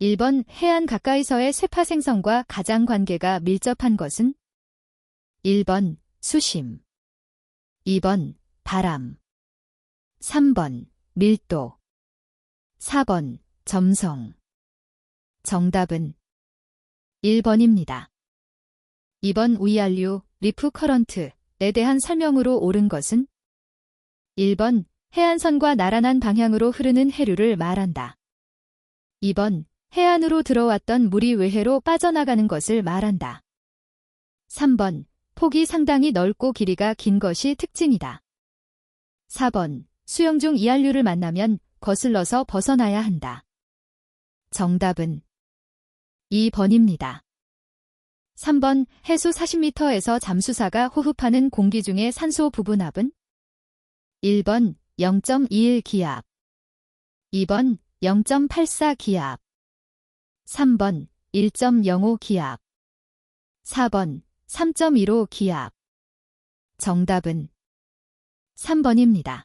1번 해안 가까이서의 쇠파 생성과 가장 관계가 밀접한 것은? 1번 수심, 2번 바람, 3번 밀도, 4번 점성. 정답은 1번입니다. 2번 VRU, 리프 커런트에 대한 설명으로 옳은 것은? 1번 해안선과 나란한 방향으로 흐르는 해류를 말한다. 2번 해안으로 들어왔던 물이 외해로 빠져나가는 것을 말한다. 3번 폭이 상당히 넓고 길이가 긴 것이 특징이다. 4번 수영 중 이한류를 만나면 거슬러서 벗어나야 한다. 정답은 2번입니다. 3번 해수 40m에서 잠수사가 호흡하는 공기 중의 산소 부분압은? 1번 0.21 기압, 2번 0.84 기압, 3번 1.05 기압, 4번 3.15 기압. 정답은 3번입니다.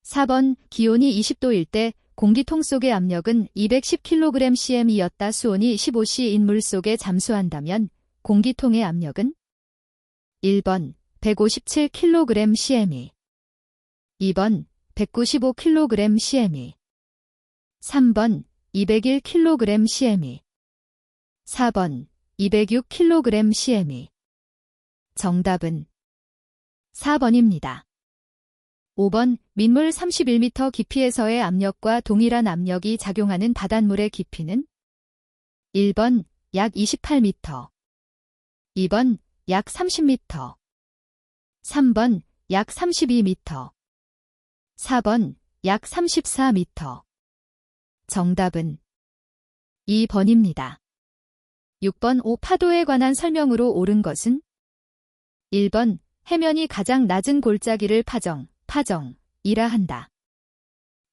4번 기온이 20도일 때 공기통 속의 압력은 210kg/cm이었다. 수온이 15°인 물 속에 잠수한다면 공기통의 압력은? 1번 157kg/cm, 2번 195kg/cm, 3번 201kg/cm, 4번 206kg/cm. 정답은 4번입니다. 5번 민물 31m 깊이에서의 압력과 동일한 압력이 작용하는 바닷물의 깊이는? 1번 약 28m, 2번 약 30m, 3번 약 32m, 4번 약 34m. 정답은 2번입니다. 6번 파도에 관한 설명으로 옳은 것은? 1번 해면이 가장 낮은 골짜기를 파정이라 한다.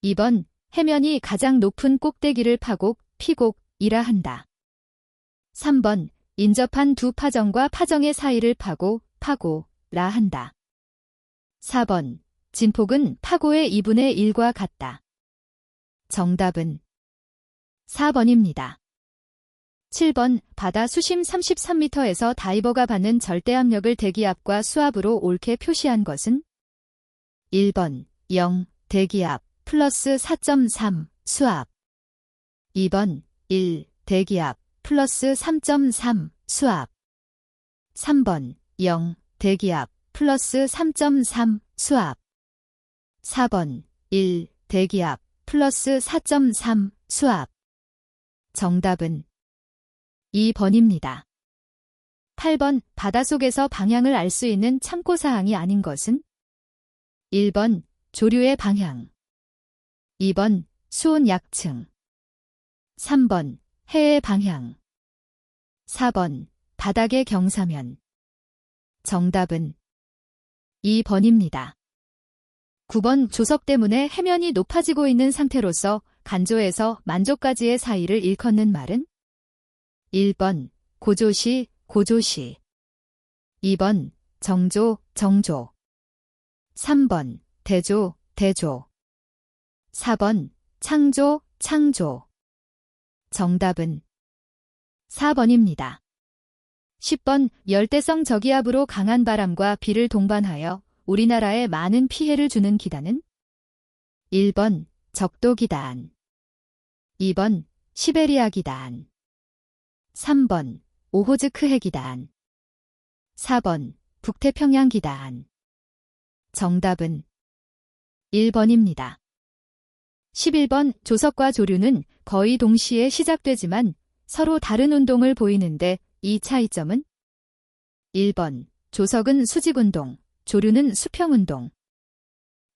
2번 해면이 가장 높은 꼭대기를 피곡이라 한다. 3번 인접한 두 파정과 파정의 사이를 파고라 한다. 4번 진폭은 파고의 2분의 1과 같다. 정답은 4번입니다. 7번 바다 수심 33m에서 다이버가 받는 절대압력을 대기압과 수압으로 옳게 표시한 것은? 1번 0 대기압 플러스 4.3 수압, 2번 1 대기압 플러스 3.3 수압, 3번 0 대기압 플러스 3.3 수압, 4번 1 대기압 플러스 4.3 수압. 정답은 2번입니다. 8번 바닷속에서 방향을 알 수 있는 참고사항이 아닌 것은? 1번 조류의 방향, 2번 수온 약층, 3번 해의 방향, 4번 바닥의 경사면. 정답은 2번입니다. 9번 조석 때문에 해면이 높아지고 있는 상태로서 간조에서 만조까지의 사이를 일컫는 말은? 1번 고조시, 2번 정조, 3번 대조, 4번 창조, 정답은 4번입니다. 10번 열대성 저기압으로 강한 바람과 비를 동반하여 우리나라에 많은 피해를 주는 기단은? 1번 적도 기단, 2번 시베리아 기단, 3번 오호즈크해 기단, 4번 북태평양 기단. 정답은 1번입니다. 11번 조석과 조류는 거의 동시에 시작되지만 서로 다른 운동을 보이는데 이 차이점은? 1번 조석은 수직운동, 조류는 수평운동.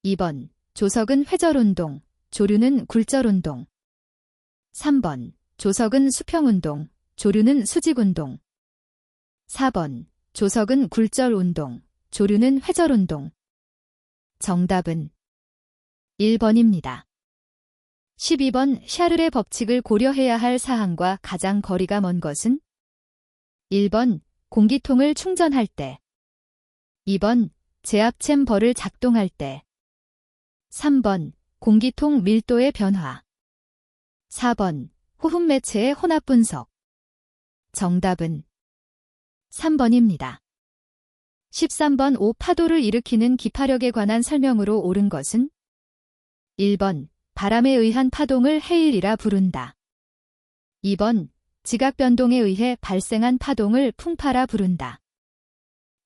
2번 조석은 회절운동, 조류는 굴절운동. 3번 조석은 수평운동, 조류는 수직운동. 4번 조석은 굴절운동, 조류는 회절운동. 정답은 1번입니다. 12번 샤를의 법칙을 고려해야 할 사항과 가장 거리가 먼 것은? 1번 공기통을 충전할 때, 2번 제압 챔버를 작동할 때, 3번 공기통 밀도의 변화, 4번 호흡 매체의 혼합 분석. 정답은 3번입니다. 13번 파도를 일으키는 기파력에 관한 설명으로 옳은 것은 1번 바람에 의한 파동을 해일이라 부른다. 2번 지각 변동에 의해 발생한 파동을 풍파라 부른다.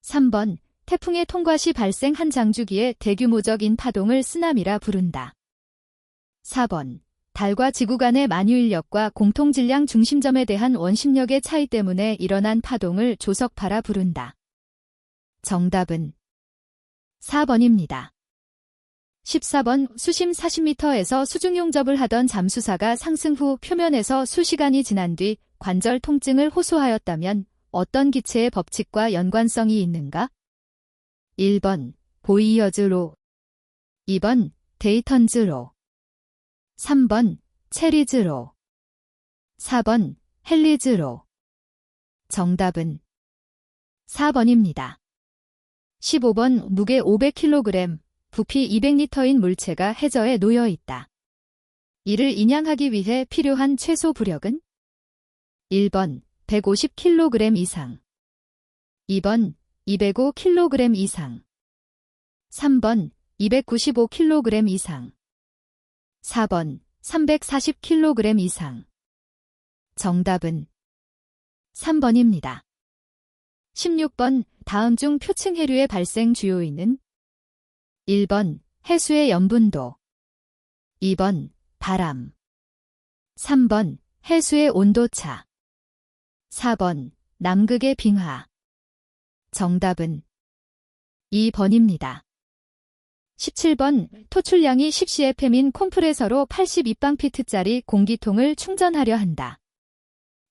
3번 태풍의 통과 시 발생한 장주기의 대규모적인 파동을 쓰나미라 부른다. 4번 달과 지구 간의 만유인력과 공통질량 중심점에 대한 원심력의 차이 때문에 일어난 파동을 조석파라 부른다. 정답은 4번입니다. 14번 수심 40m에서 수중 용접을 하던 잠수사가 상승 후 표면에서 수시간이 지난 뒤 관절 통증을 호소하였다면 어떤 기체의 법칙과 연관성이 있는가? 1번 보이어즈 로, 2번 데이턴즈 로, 3번 체리즈 로, 4번 헨리즈 로. 정답은 4번입니다. 15번 무게 500kg, 부피 200리터인 물체가 해저에 놓여 있다. 이를 인양하기 위해 필요한 최소 부력은? 1번 150kg 이상, 2번 205kg 이상, 3번 295kg 이상, 4번 340kg 이상. 정답은 3번입니다. 16번 다음 중 표층 해류의 발생 주요인은? 1번 해수의 염분도, 2번 바람, 3번 해수의 온도차, 4번 남극의 빙하. 정답은 2번입니다. 17번 토출량이 10CFM인 콤프레서로 82방피트짜리 공기통을 충전하려 한다.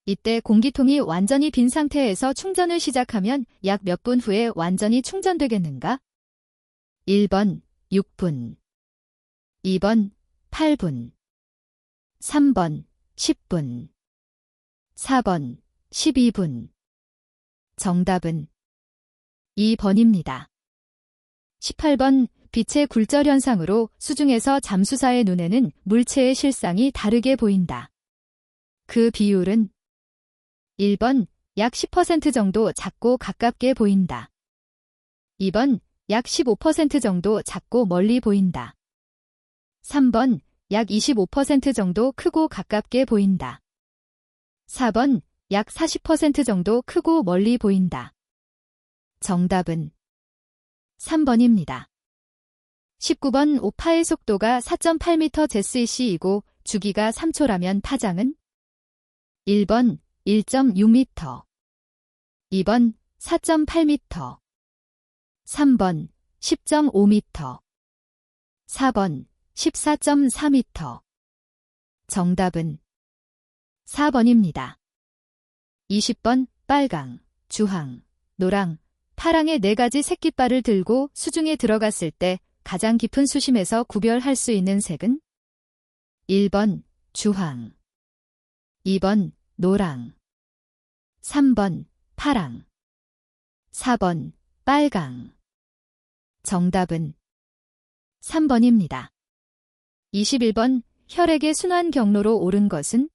이때 공기통이 완전히 빈 상태에서 충전을 시작하면 약 몇 분 후에 완전히 충전되겠는가? 1번 6분, 2번 8분, 3번 10분, 4번 12분. 정답은 2번입니다. 18번 빛의 굴절 현상으로 수중에서 잠수사의 눈에는 물체의 실상이 다르게 보인다. 그 비율은? 1번 약 10% 정도 작고 가깝게 보인다. 2번 약 15% 정도 작고 멀리 보인다. 3번 약 25% 정도 크고 가깝게 보인다. 4번 약 40% 정도 크고 멀리 보인다. 정답은 3번입니다. 19번 오파의 속도가 4.8m/s이고 주기가 3초라면 파장은? 1번 1.6m, 2번 4.8m, 3번 10.5m, 4번 14.4m. 정답은 4번입니다. 20번 빨강, 주황, 노랑, 파랑의 4가지 색깃발을 들고 수중에 들어갔을 때 가장 깊은 수심에서 구별할 수 있는 색은? 1번 주황, 2번 노랑, 3번 파랑, 4번 빨강. 정답은 3번입니다. 21번 혈액의 순환 경로로 옳은 것은?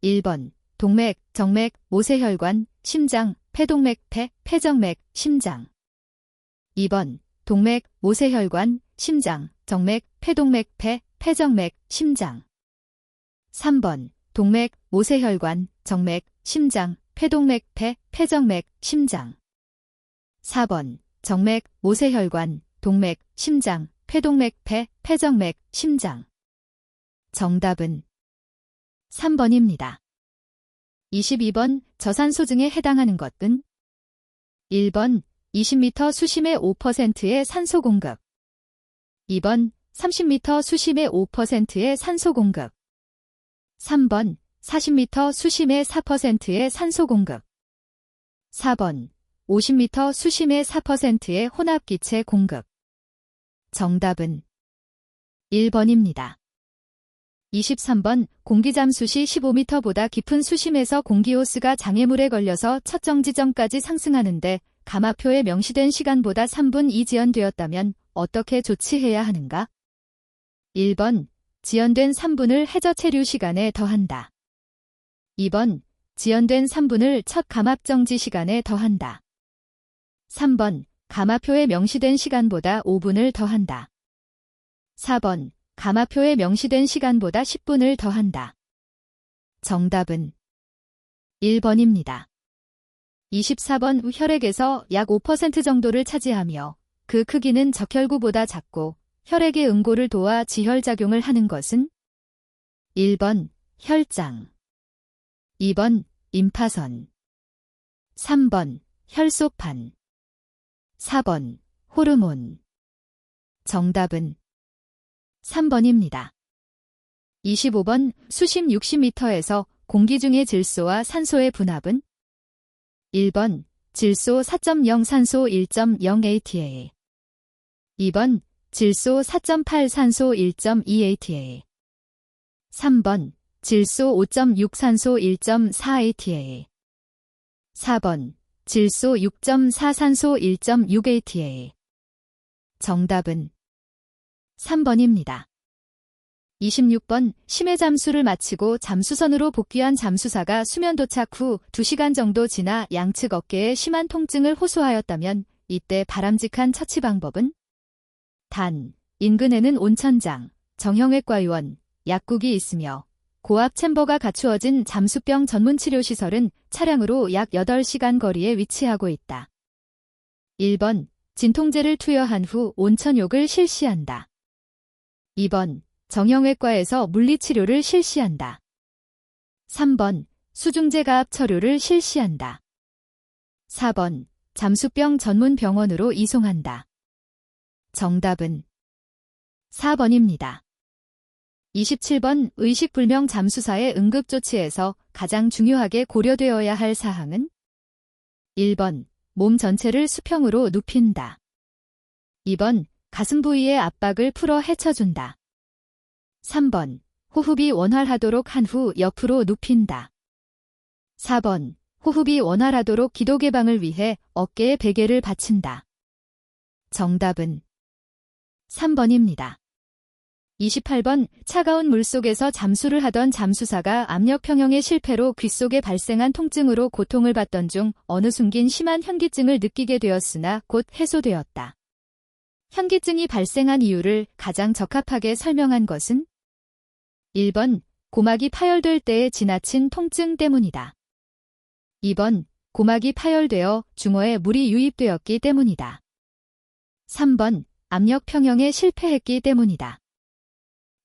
1번 동맥, 정맥, 모세혈관, 심장, 폐동맥, 폐정맥, 심장. 2번 동맥, 모세혈관, 심장, 정맥, 폐동맥, 폐정맥, 심장. 3번 동맥, 모세혈관, 정맥, 심장, 폐동맥, 폐정맥, 심장. 4번 정맥, 모세혈관, 동맥, 심장, 폐동맥, 폐정맥, 심장. 정답은 3번입니다. 22번 저산소증에 해당하는 것은? 1번 20m 수심의 5%의 산소 공급, 2번 30m 수심의 5%의 산소 공급, 3번 40m 수심의 4%의 산소 공급, 4번 50m 수심의 4%의 혼합기체 공급. 정답은 1번입니다. 23번 공기잠수 시 15m보다 깊은 수심에서 공기호스가 장애물에 걸려서 첫 정지점까지 상승하는데 가마표에 명시된 시간보다 3분 지연되었다면 어떻게 조치해야 하는가? 1번 지연된 3분을 해저 체류 시간에 더한다. 2번 지연된 3분을 첫 감압정지 시간에 더한다. 3번 감압표에 명시된 시간보다 5분을 더한다. 4번 감압표에 명시된 시간보다 10분을 더한다. 정답은 1번입니다. 24번 혈액에서 약 5% 정도를 차지하며 그 크기는 적혈구보다 작고 혈액의 응고를 도와 지혈작용을 하는 것은 1번 혈장, 2번 임파선, 3번 혈소판, 4번 호르몬. 정답은 3번입니다. 25번 수심 60m에서 공기 중의 질소와 산소의 분합은 1번 질소 4.0 산소 1.0 ATA 2번 질소 4.8 산소 1.2 ATA 3번 질소 5.6 산소 1.4 ATA 4번 질소 6.4 산소 1.6 ATA. 정답은 3번입니다. 26번 심해 잠수를 마치고 잠수선으로 복귀한 잠수사가 수면 도착 후 2시간 정도 지나 양측 어깨에 심한 통증을 호소하였다면 이때 바람직한 처치 방법은? 단, 인근에는 온천장, 정형외과 의원, 약국이 있으며 고압 챔버가 갖추어진 잠수병 전문 치료시설은 차량으로 약 8시간 거리에 위치하고 있다. 1번 진통제를 투여한 후 온천욕을 실시한다. 2번 정형외과에서 물리치료를 실시한다. 3번 수중제 가압 처료를 실시한다. 4번 잠수병 전문 병원으로 이송한다. 정답은 4번입니다. 27번 의식불명 잠수사의 응급조치에서 가장 중요하게 고려되어야 할 사항은? 1번 몸 전체를 수평으로 눕힌다. 2번 가슴 부위의 압박을 풀어 헤쳐준다. 3번 호흡이 원활하도록 한 후 옆으로 눕힌다. 4번 호흡이 원활하도록 기도 개방을 위해 어깨에 베개를 받친다. 정답은 3번입니다. 28번 차가운 물속에서 잠수를 하던 잠수사가 압력 평형의 실패로 귓속에 발생한 통증으로 고통을 받던 중 어느 순간 심한 현기증을 느끼게 되었으나 곧 해소되었다. 현기증이 발생한 이유를 가장 적합하게 설명한 것은? 1번 고막이 파열될 때의 지나친 통증 때문이다. 2번 고막이 파열되어 중어에 물이 유입되었기 때문이다. 3번 압력 평형에 실패했기 때문이다.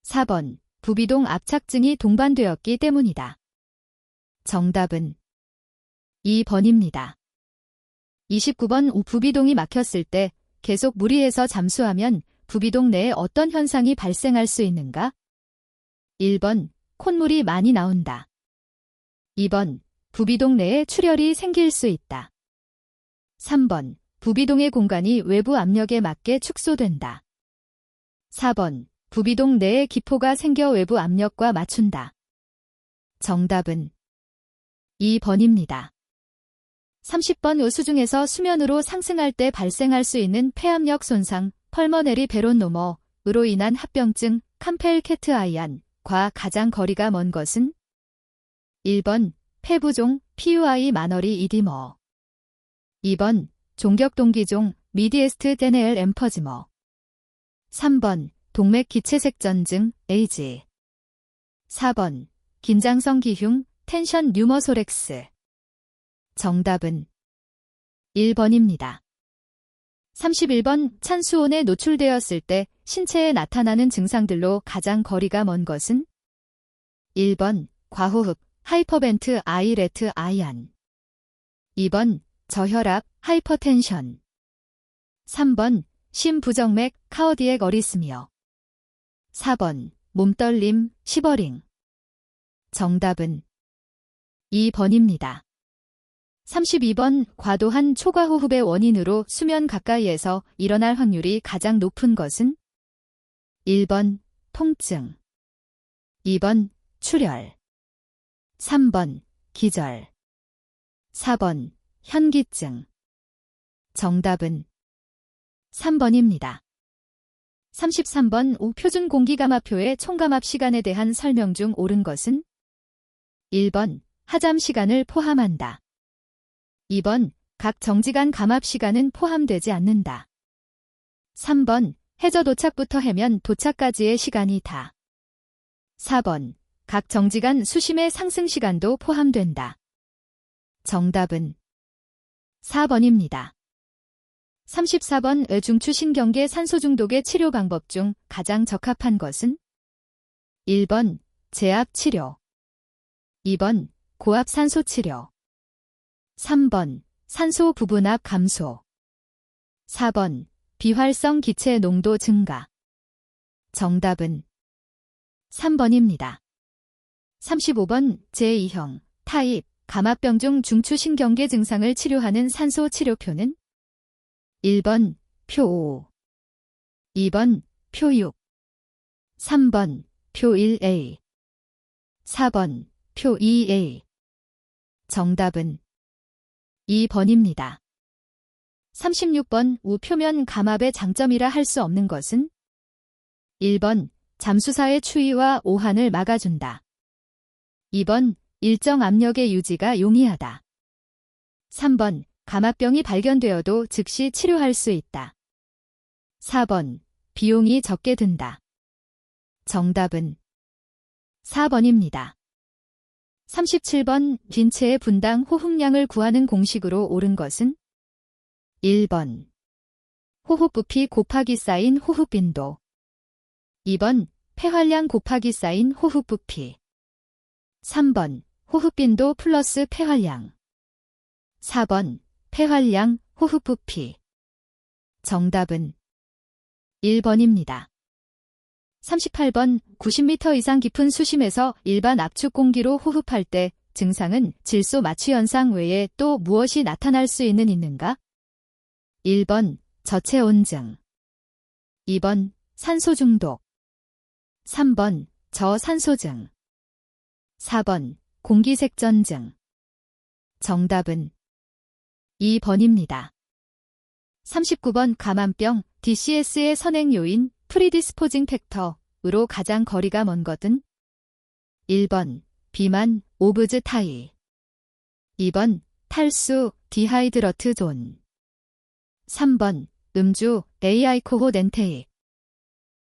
4번 부비동 압착증이 동반되었기 때문이다. 정답은 2번입니다. 29번 부비동이 막혔을 때 계속 무리해서 잠수하면 부비동 내에 어떤 현상이 발생할 수 있는가? 1번 콧물이 많이 나온다. 2번 부비동 내에 출혈이 생길 수 있다. 3번 부비동의 공간이 외부 압력에 맞게 축소된다. 4번 부비동 내에 기포가 생겨 외부 압력과 맞춘다. 정답은 2번입니다. 30번 수중에서 수면으로 상승할 때 발생할 수 있는 폐압력 손상, 펄머네리 베론노머로 인한 합병증, 캄펠케트아이안과 가장 거리가 먼 것은? 1번 폐부종, PUI 마너리 이디머 2번 종격동기종, 미디에스트 데네엘 엠퍼지머 3번 동맥 기체색전증, 에이지 4번 긴장성 기흉, 텐션 뉴머소렉스. 정답은 1번입니다. 31번 찬 수온에 노출되었을 때 신체에 나타나는 증상들로 가장 거리가 먼 것은? 1번 과호흡, 하이퍼벤트 아이레트 아이안 2번 저혈압, 하이퍼텐션 3번 심부정맥, 카어디액 어리스미어 4번 몸떨림, 시버링. 정답은 2번입니다. 32번 과도한 초과호흡의 원인으로 수면 가까이에서 일어날 확률이 가장 높은 것은? 1번 통증 2번 출혈 3번 기절 4번 현기증. 정답은 3번입니다. 33번 표준 공기감압표의 총감압 시간에 대한 설명 중 옳은 것은? 1번 하잠 시간을 포함한다. 2번, 각 정지간 감압 시간은 포함되지 않는다. 3번, 해저 도착부터 해면 도착까지의 시간이 다. 4번, 각 정지간 수심의 상승 시간도 포함된다. 정답은 4번입니다. 34번 중추신경계 산소 중독의 치료 방법 중 가장 적합한 것은? 1번, 제압 치료. 2번, 고압 산소 치료. 3번, 산소 부분압 감소. 4번, 비활성 기체 농도 증가. 정답은 3번입니다. 35번 제2형 타입 감압병 중 중추신경계 증상을 치료하는 산소 치료표는? 1번 표 5, 2번 표 6, 3번 표 1A, 4번 표 2A. 정답은 2번입니다. 36번 우표면 감압의 장점이라 할 수 없는 것은? 1번 잠수사의 추위와 오한을 막아준다. 2번 일정 압력의 유지가 용이하다. 3번 감압병이 발견되어도 즉시 치료할 수 있다. 4번 비용이 적게 든다. 정답은 4번입니다. 37번 빈체의 분당 호흡량을 구하는 공식으로 옳은 것은? 1번 호흡부피 곱하기 쌓인 호흡빈도. 2번 폐활량 곱하기 쌓인 호흡부피. 3번 호흡빈도 플러스 폐활량. 4번 폐활량 호흡부피. 정답은 1번입니다. 38번 90m 이상 깊은 수심에서 일반 압축 공기로 호흡할 때 증상은 질소 마취 현상 외에 또 무엇이 나타날 수 있는가? 1번 저체온증. 2번 산소 중독. 3번 저산소증. 4번 공기색전증. 정답은 2번입니다. 39번 감암병 DCS의 선행 요인 프리디스포징 팩터으로 가장 거리가 먼 것은? 1번 비만 오브즈 타이. 2번 탈수 디하이드러트 존. 3번 음주 에이아이코호덴테익.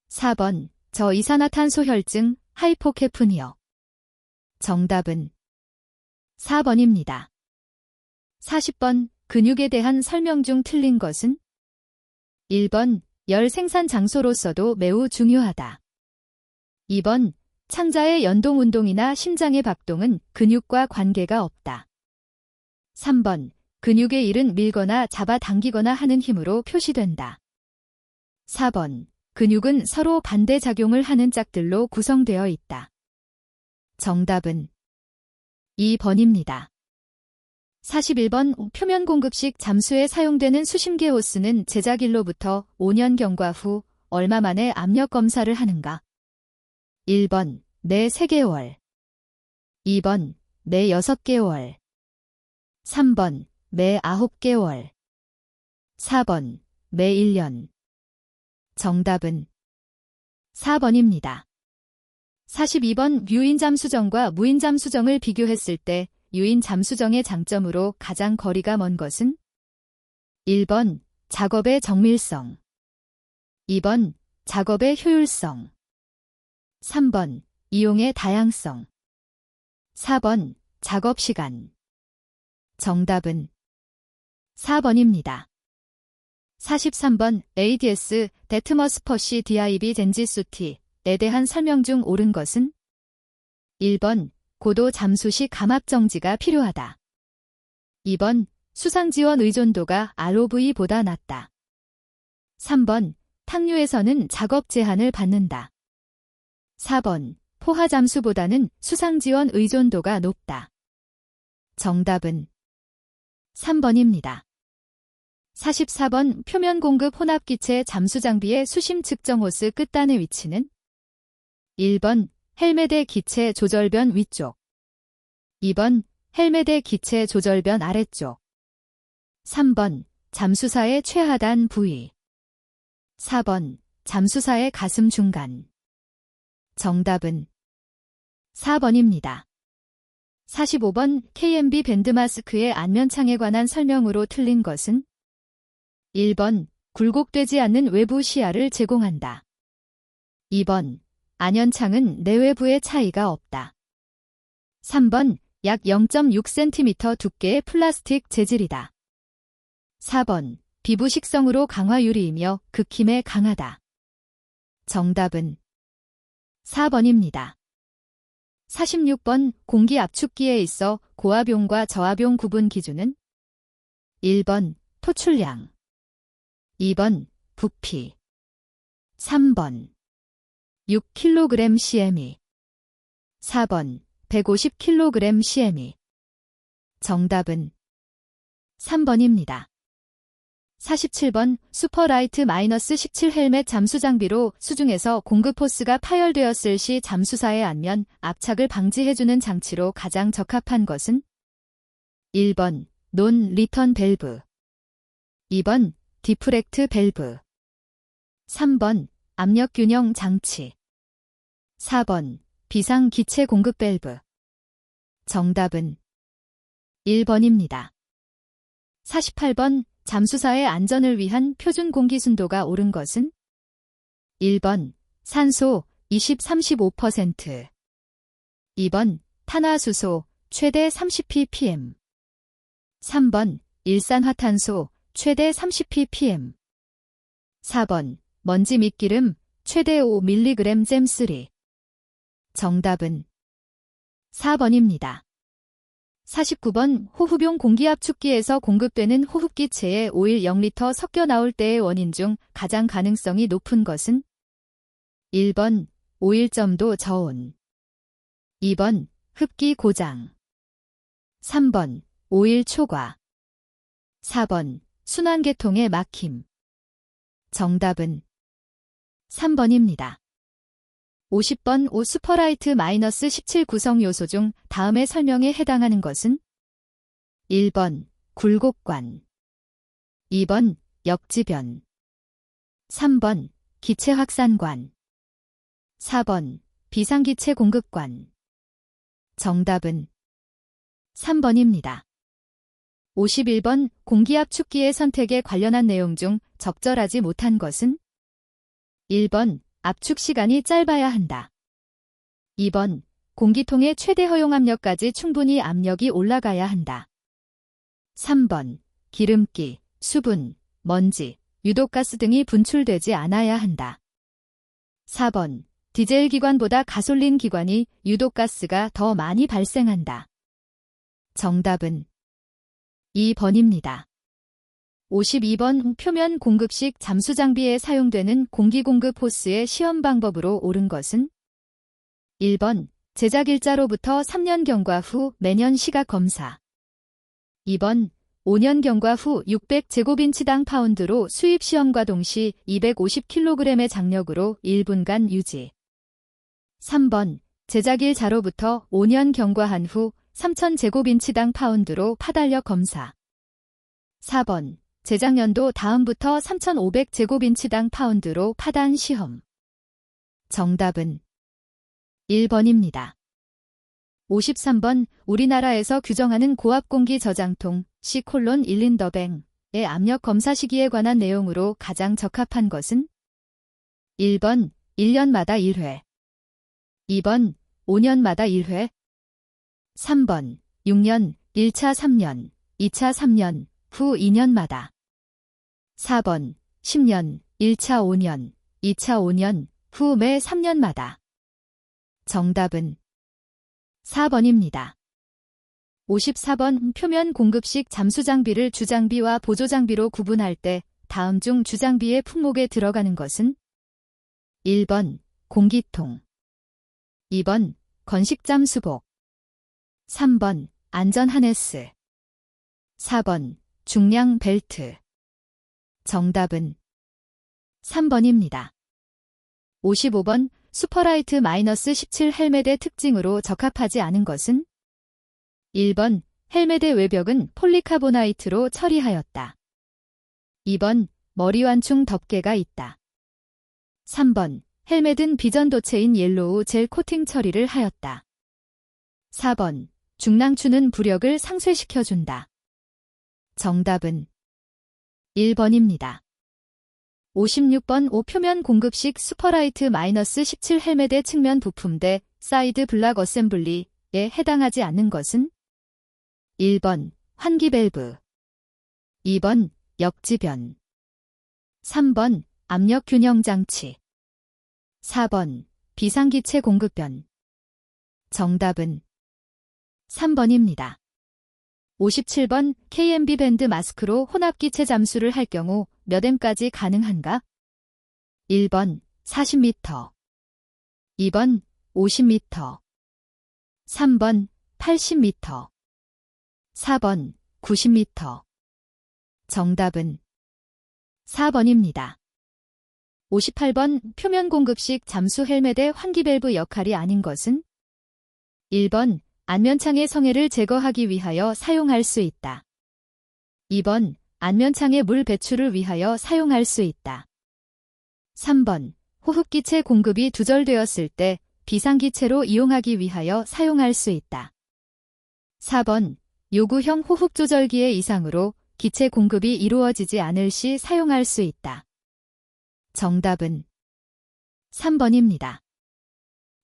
4번 저이산화탄소 혈증 하이포케프니어. 정답은 4번입니다. 40번 근육에 대한 설명 중 틀린 것은? 1번 열 생산 장소로서도 매우 중요하다. 2번 창자의 연동 운동이나 심장의 박동은 근육과 관계가 없다. 3번 근육의 일은 밀거나 잡아당기거나 하는 힘으로 표시된다. 4번 근육은 서로 반대작용을 하는 짝들로 구성되어 있다. 정답은 2번입니다. 41번 표면 공급식 잠수에 사용되는 수심계 호스는 제작일로부터 5년경과 후 얼마 만에 압력 검사를 하는가? 1번 매 3개월. 2번 매 6개월. 3번 매 9개월. 4번 매 1년. 정답은 4번입니다. 42번 유인잠수정과 무인잠수정을 비교했을 때 유인잠수정의 장점으로 가장 거리가 먼 것은? 1번 작업의 정밀성. 2번 작업의 효율성. 3번 이용의 다양성. 4번 작업시간. 정답은 4번입니다. 43번 ADS 데트머스퍼시 DIB 젠지수티에 대한 설명 중 옳은 것은? 1번 고도 잠수 시 감압정지가 필요하다. 2번 수상지원 의존도가 ROV보다 낮다. 3번 탕류에서는 작업 제한을 받는다. 4번 포화 잠수보다는 수상지원 의존도가 높다. 정답은 3번입니다. 44번 표면 공급 혼합기체 잠수장비의 수심 측정 호스 끝단의 위치는? 1번 헬멧의 기체 조절변 위쪽. 2번 헬멧의 기체 조절변 아래쪽. 3번 잠수사의 최하단 부위. 4번 잠수사의 가슴 중간. 정답은 4번입니다. 45번 KMB 밴드 마스크의 안면창에 관한 설명으로 틀린 것은 1번 굴곡되지 않는 외부 시야를 제공한다. 2번 안연창은 내외부의 차이가 없다. 3번 약 0.6cm 두께의 플라스틱 재질이다. 4번 피부 식성으로 강화 유리이며 극힘에 강하다. 정답은 4번입니다. 46번 공기 압축기에 있어 고압용과 저압용 구분 기준은 1번 토출량, 2번 부피, 3번 6kg CME, 4번 150kg CME. 정답은 3번입니다. 47번 슈퍼라이트-17 헬멧 잠수 장비로 수중에서 공급 호스가 파열되었을 시 잠수사의 안면 압착을 방지해주는 장치로 가장 적합한 것은 1번 논 리턴 밸브, 2번 디프렉트 밸브, 3번 압력 균형 장치, 4번 비상 기체 공급 밸브. 정답은 1번입니다. 48번 잠수사의 안전을 위한 표준 공기 순도가 옳은 것은 1번 산소 20-35%, 2번 탄화수소 최대 30ppm, 3번 일산화탄소 최대 30ppm, 4번 먼지 및 기름 최대 5mg 잼3. 정답은 4번입니다. 49번 호흡용 공기압축기에서 공급되는 호흡기체에 오일 0리터 섞여 나올 때의 원인 중 가장 가능성이 높은 것은 1번 오일점도 저온, 2번 흡기 고장, 3번 오일 초과, 4번 순환계통의 막힘. 정답은 3번입니다. 50번 오 슈퍼라이트-17 구성 요소 중 다음의 설명에 해당하는 것은 1번 굴곡관, 2번 역지변, 3번 기체 확산관, 4번 비상기체 공급관. 정답은 3번입니다. 51번 공기압축기의 선택에 관련한 내용 중 적절하지 못한 것은 1번 압축 시간이 짧아야 한다. 2번 공기통의 최대 허용 압력까지 충분히 압력이 올라가야 한다. 3번 기름기, 수분, 먼지, 유독가스 등이 분출되지 않아야 한다. 4번 디젤 기관보다 가솔린 기관이 유독가스가 더 많이 발생한다. 정답은 2번입니다. 52번 표면 공급식 잠수 장비에 사용되는 공기 공급 호스의 시험 방법으로 옳은 것은 1번 제작 일자로부터 3년 경과 후 매년 시각 검사, 2번 5년 경과 후 600제곱인치당 파운드로 수입 시험과 동시 250kg의 장력으로 1분간 유지, 3번 제작일 자로부터 5년 경과한 후 3000제곱인치당 파운드로 파달력 검사, 4번 제작년도 다음부터 3500제곱인치당 파운드로 파단 시험. 정답은 1번입니다. 53번 우리나라에서 규정하는 고압공기 저장통 C:1인더뱅의 압력 검사 시기에 관한 내용으로 가장 적합한 것은 1번 1년마다 1회, 2번 5년마다 1회, 3번 6년 1차 3년, 2차 3년 후 2년마다, 4번 10년 1차 5년, 2차 5년 후 매 3년마다. 정답은 4번입니다. 54번 표면 공급식 잠수 장비를 주장비와 보조장비로 구분할 때 다음 중 주장비의 품목에 들어가는 것은 1번 공기통, 2번 건식잠수복, 3번 안전 하네스, 4번 중량 벨트. 정답은 3번입니다. 55번 슈퍼라이트-17 헬멧의 특징으로 적합하지 않은 것은 1번 헬멧의 외벽은 폴리카보나이트로 처리하였다. 2번 머리 완충 덮개가 있다. 3번 헬멧은 비전도체인 옐로우 젤 코팅 처리를 하였다. 4번 중랑추는 부력을 상쇄시켜준다. 정답은 1번입니다. 56번 표면 공급식 슈퍼라이트 -17 헬멧의 측면 부품대 사이드 블락 어셈블리에 해당하지 않는 것은 1번 환기 밸브, 2번 역지변, 3번 압력 균형 장치, 4번 비상기체 공급변. 정답은 3번입니다. 57번 KMB 밴드 마스크로 혼합기체 잠수를 할 경우 몇 M까지 가능한가? 1번 40m, 2번 50m, 3번 80m, 4번 90m. 정답은 4번입니다. 58번 표면 공급식 잠수 헬멧의 환기 밸브 역할이 아닌 것은 1번 안면창의 성해를 제거하기 위하여 사용할 수 있다. 2번 안면창의 물 배출을 위하여 사용할 수 있다. 3번 호흡기체 공급이 두절되었을 때 비상기체로 이용하기 위하여 사용할 수 있다. 4번 요구형 호흡 조절기의 이상으로 기체 공급이 이루어지지 않을 시 사용할 수 있다. 정답은 3번입니다.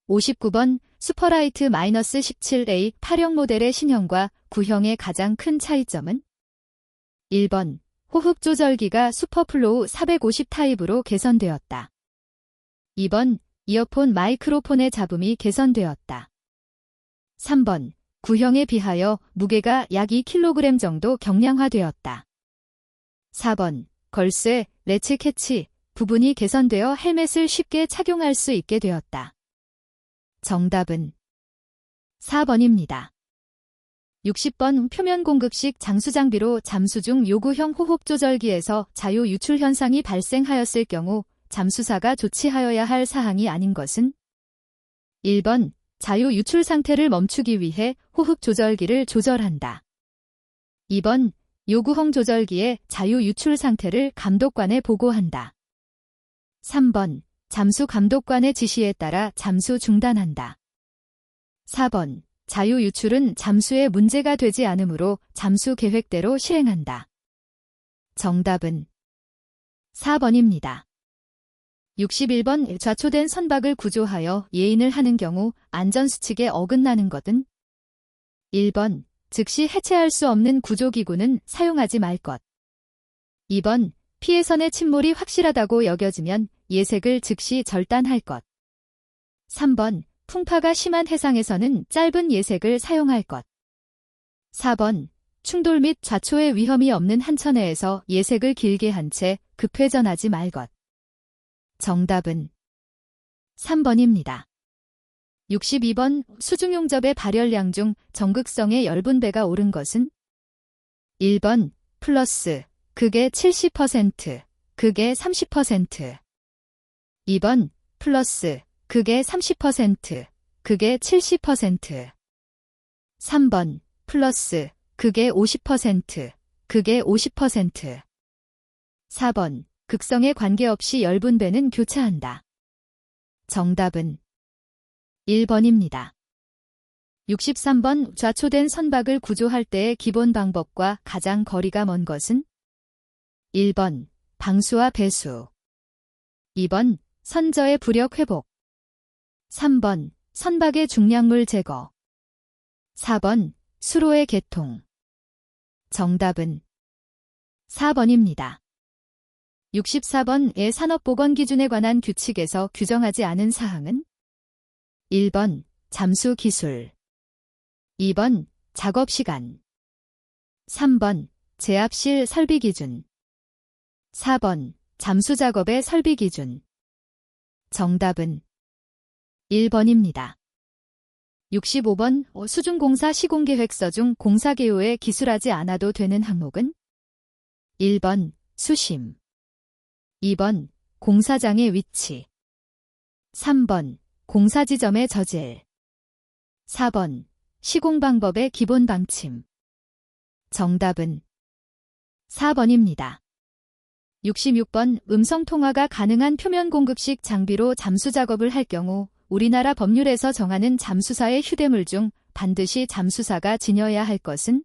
59번 슈퍼라이트 -17A 8형 모델의 신형과 9형의 가장 큰 차이점은 1번 호흡 조절기가 슈퍼플로우 450 타입으로 개선되었다. 2번 이어폰 마이크로폰의 잡음이 개선되었다. 3번 9형에 비하여 무게가 약 2kg 정도 경량화되었다. 4번 걸쇠, 레츠 캐치 부분이 개선되어 헬멧을 쉽게 착용할 수 있게 되었다. 정답은 4번입니다. 60번 표면 공급식 장수 장비로 잠수 중 요구형 호흡 조절기에서 자유 유출 현상이 발생하였을 경우 잠수사가 조치하여야 할 사항이 아닌 것은 1번 자유 유출 상태를 멈추기 위해 호흡 조절기를 조절한다. 2번 요구형 조절기의 자유 유출 상태를 감독관에 보고한다. 3번 잠수 감독관의 지시에 따라 잠수 중단한다. 4번 자유 유출은 잠수에 문제가 되지 않으므로 잠수 계획대로 시행한다. 정답은 4번입니다. 61번 좌초된 선박을 구조하여 예인을 하는 경우 안전수칙에 어긋나는 것은 1번 즉시 해체할 수 없는 구조기구는 사용하지 말 것. 2번 피해선의 침몰이 확실하다고 여겨지면 예색을 즉시 절단할 것. 3번 풍파가 심한 해상에서는 짧은 예색을 사용할 것. 4번 충돌 및 좌초의 위험이 없는 한천해에서 예색을 길게 한 채 급회전하지 말 것. 정답은 3번입니다. 62번 수중용접의 발열량 중 정극성의 열분배가 옳은 것은 1번 플러스 극의 70%, 극의 30%. 2번 플러스 극의 30%, 극의 70%. 3번 플러스 극의 50%, 극의 50%. 4번 극성에 관계없이 열분배는 교차한다. 정답은 1번입니다. 63번 좌초된 선박을 구조할 때의 기본 방법과 가장 거리가 먼 것은 1번 방수와 배수, 2번 선저의 부력 회복, 3번 선박의 중량물 제거, 4번 수로의 개통. 정답은 4번입니다. 64번의 산업보건기준에 관한 규칙에서 규정하지 않은 사항은 1번 잠수 기술, 2번 작업시간, 3번 제압실 설비기준, 4번 잠수작업의 설비기준. 정답은 1번입니다. 65번 수중공사 시공계획서 중 공사개요에 기술하지 않아도 되는 항목은 1번 수심, 2번 공사장의 위치, 3번 공사지점의 저질, 4번 시공방법의 기본 방침. 정답은 4번입니다. 66번 음성통화가 가능한 표면공급식 장비로 잠수작업을 할 경우 우리나라 법률에서 정하는 잠수사의 휴대물 중 반드시 잠수사가 지녀야 할 것은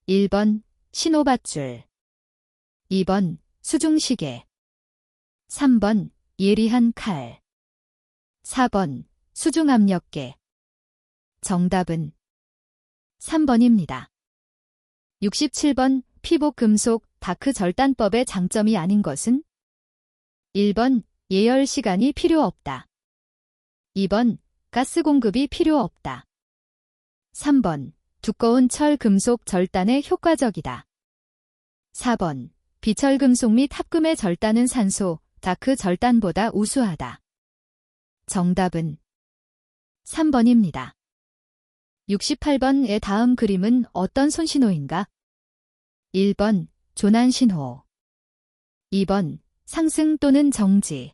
1번 신호밧줄, 2번 수중시계, 3번 예리한 칼, 4번 수중압력계. 정답은 3번입니다. 67번 피복금속 다크 절단법의 장점이 아닌 것은 1번 예열 시간이 필요 없다. 2번 가스 공급이 필요 없다. 3번 두꺼운 철 금속 절단에 효과적이다. 4번 비철금속 및 합금의 절단은 산소, 다크 절단보다 우수하다. 정답은 3번입니다. 68번의 다음 그림은 어떤 손신호인가? 1번 조난신호, 2번 상승 또는 정지,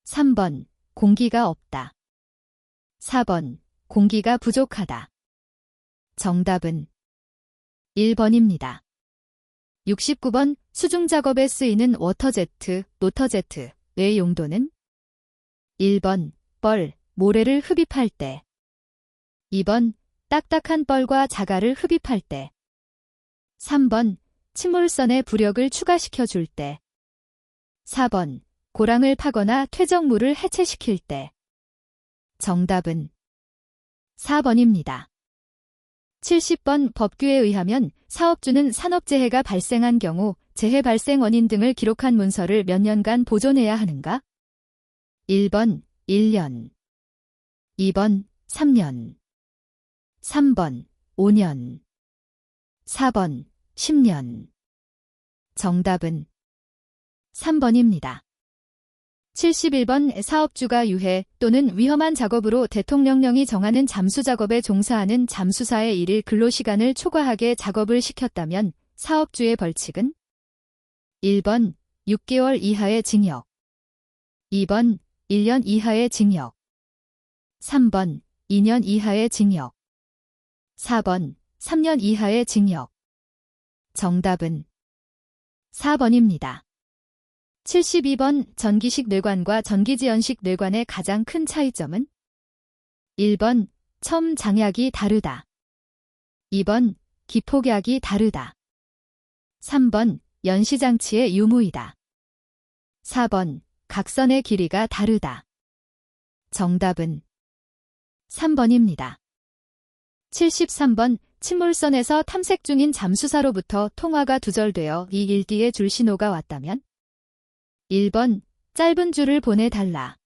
3번 공기가 없다, 4번 공기가 부족하다. 정답은 1번입니다. 69번 수중작업에 쓰이는 워터제트, 노터제트의 용도는 1번 뻘, 모래를 흡입할 때, 2번 딱딱한 뻘과 자갈을 흡입할 때, 3번 침몰선에 부력을 추가시켜 줄 때, 4번 고랑을 파거나 퇴적물을 해체시킬 때. 정답은 4번입니다. 70번 법규에 의하면 사업주는 산업재해가 발생한 경우 재해 발생 원인 등을 기록한 문서를 몇 년간 보존해야 하는가? 1번 1년, 2번 3년, 3번 5년, 4번 10년. 정답은 3번입니다. 71번 사업주가 유해 또는 위험한 작업으로 대통령령이 정하는 잠수작업에 종사하는 잠수사의 일일 근로시간을 초과하게 작업을 시켰다면 사업주의 벌칙은 1번 6개월 이하의 징역, 2번 1년 이하의 징역, 3번 2년 이하의 징역, 4번 3년 이하의 징역. 정답은 4번입니다. 72번 전기식 뇌관과 전기지연식 뇌관의 가장 큰 차이점은 1번 첨장약이 다르다, 2번 기폭약이 다르다, 3번 연시장치의 유무이다, 4번 각선의 길이가 다르다. 정답은 3번입니다. 73번 침몰선에서 탐색 중인 잠수사로부터 통화가 두절되어 이 일뒤에 줄 신호가 왔다면 1번 짧은 줄을 보내달라,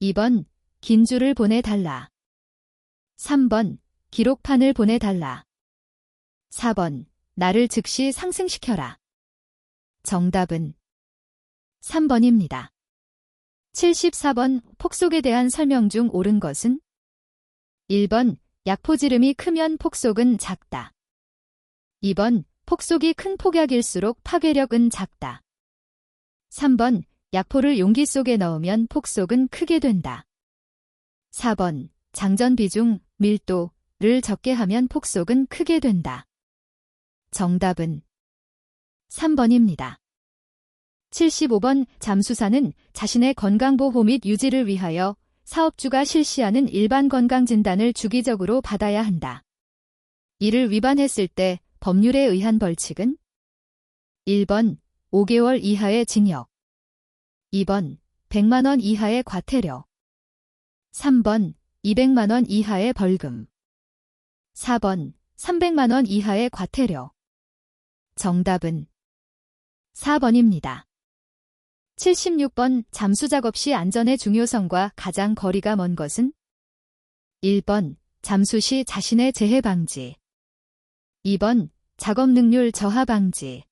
2번 긴 줄을 보내달라, 3번 기록판을 보내달라, 4번 나를 즉시 상승시켜라. 정답은 3번입니다. 74번 폭속에 대한 설명 중 옳은 것은 1번 약포지름이 크면 폭속은 작다, 2번 폭속이 큰 폭약일수록 파괴력은 작다, 3번 약포를 용기 속에 넣으면 폭속은 크게 된다, 4번 장전 비중, 밀도를 적게 하면 폭속은 크게 된다. 정답은 3번입니다. 75번 잠수사는 자신의 건강보호 및 유지를 위하여 사업주가 실시하는 일반 건강진단을 주기적으로 받아야 한다. 이를 위반했을 때 법률에 의한 벌칙은 1번 5개월 이하의 징역, 2번 100만 원 이하의 과태료, 3번 200만 원 이하의 벌금, 4번 300만 원 이하의 과태료. 정답은 4번입니다. 76번 잠수작업 시 안전의 중요성과 가장 거리가 먼 것은 1번 잠수 시 자신의 재해 방지, 2번 작업 능률 저하 방지,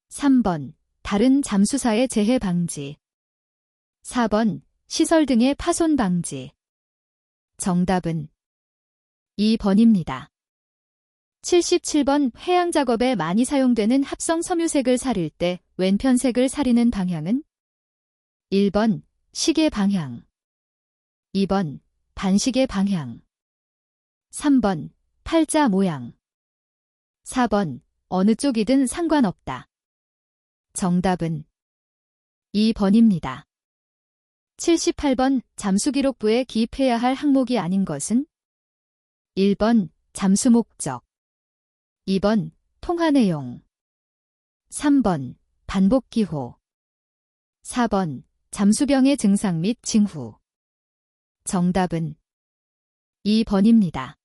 3번 다른 잠수사의 재해 방지, 4번 시설 등의 파손 방지. 정답은 2번입니다. 77번 해양작업에 많이 사용되는 합성 섬유색을 사릴 때 왼편색을 사리는 방향은 1번 시계 방향, 2번 반시계 방향, 3번 팔자 모양, 4번 어느 쪽이든 상관없다. 정답은 2번입니다. 78번 잠수기록부에 기입해야 할 항목이 아닌 것은 1번 잠수 목적, 2번 통화 내용, 3번 반복 기호, 4번 잠수병의 증상 및 징후. 정답은 2번입니다.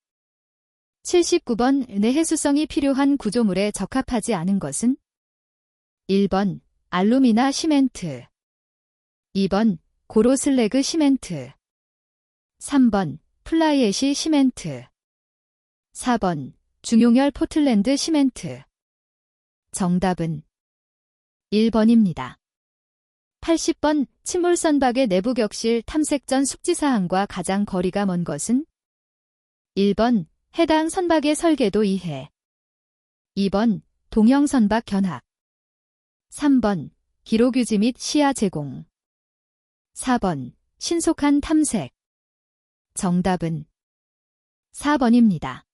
79번 내해수성이 필요한 구조물에 적합하지 않은 것은 1번 알루미나 시멘트, 2번 고로슬래그 시멘트, 3번 플라이애시 시멘트, 4번 중용열 포틀랜드 시멘트. 정답은 1번입니다. 80번 침몰선박의 내부 격실 탐색 전 숙지사항과 가장 거리가 먼 것은 1번 해당 선박의 설계도 이해, 2번 동형 선박 견학, 3번 기록유지 및 시야 제공, 4번 신속한 탐색. 정답은 4번입니다.